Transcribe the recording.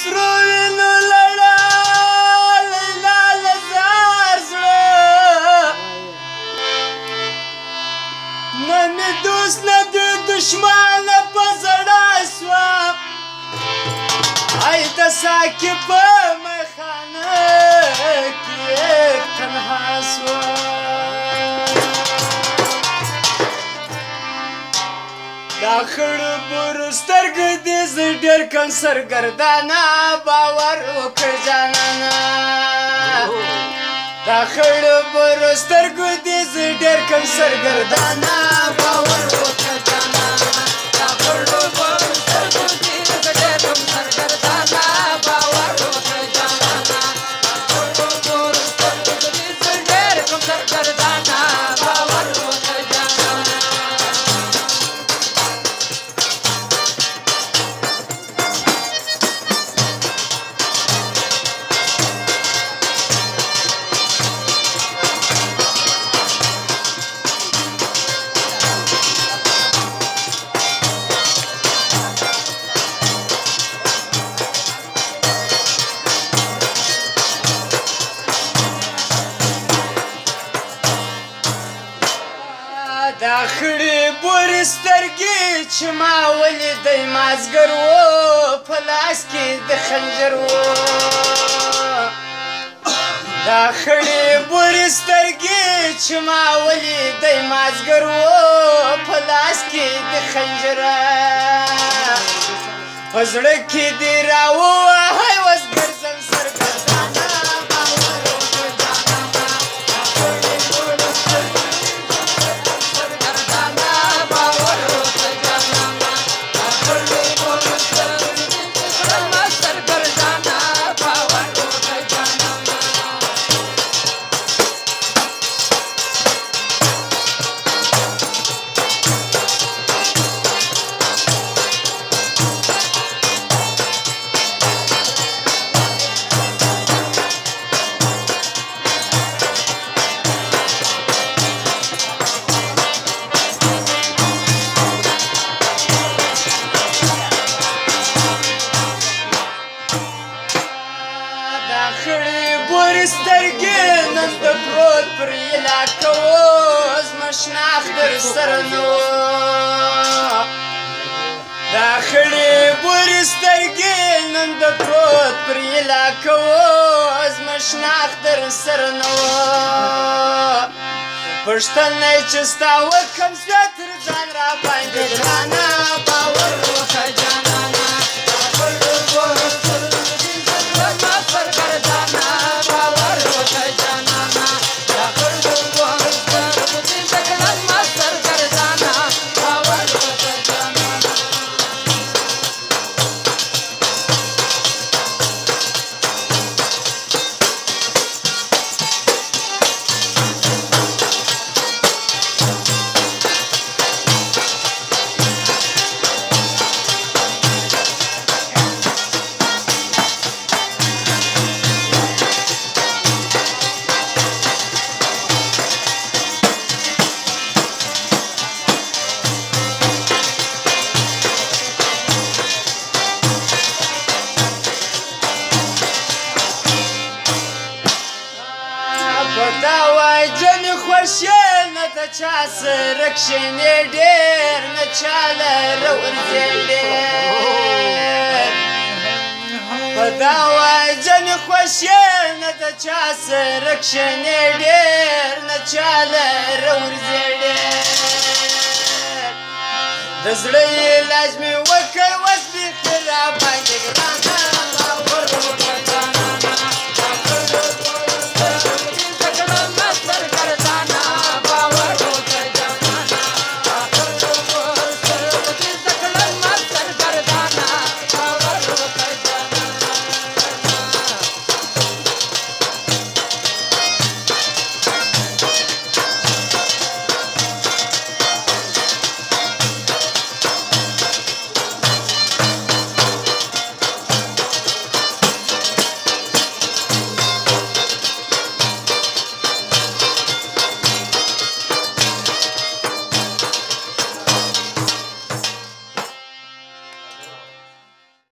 سرو وینو لیلا لزار زړه نه مې دوست نه د دشمانه په زړه سوه ای د ساقي په میخانه کې تنها سوه دا خړو برو سترګې دې زه ډېر کم سرګردانه باور وکړه جانانه دا خړو برو سترګې دې زه ډېر کم سرګردانه باور وکړه جانانه دا خړو برو سترګې دې زه ډېر کم سرګردانه باور وکړه جانانه دا خړو برو سترګې دې زه ډېر کم سرګردانه باور وکړه جانانه دا خړې بورې سترګې چې ما ولیدی مازګر و په لاس کې د خنجر و دا خړې بورې سترګې چې ما ولیدی مازګر و په لاس کې د خنجر په زړه کې دې راووهی وس ګرځم سرګردانه سترګې نن د پروت پر علاقه و زما شناخت در سره نه و دا خړې بورې سترګې نن د پروت پر علاقه و زما شناخت در سره نه و پښتنی چې ستا وکړم زه تر ځان راباندې ګرانه باور وکړه جانانه دا خړو بورو سترګو دې زما سرګردانه دا وای جنې خوښې نه د چا سره کښېنې ډېر نه چا لره ورځې ډېر په دا وای جنې خوښې نه د چا سره کښېنې ډېر نه چا لره ورځې ډېر د زړه علاج مې وکړ اوس بیخي راباندې ګرانه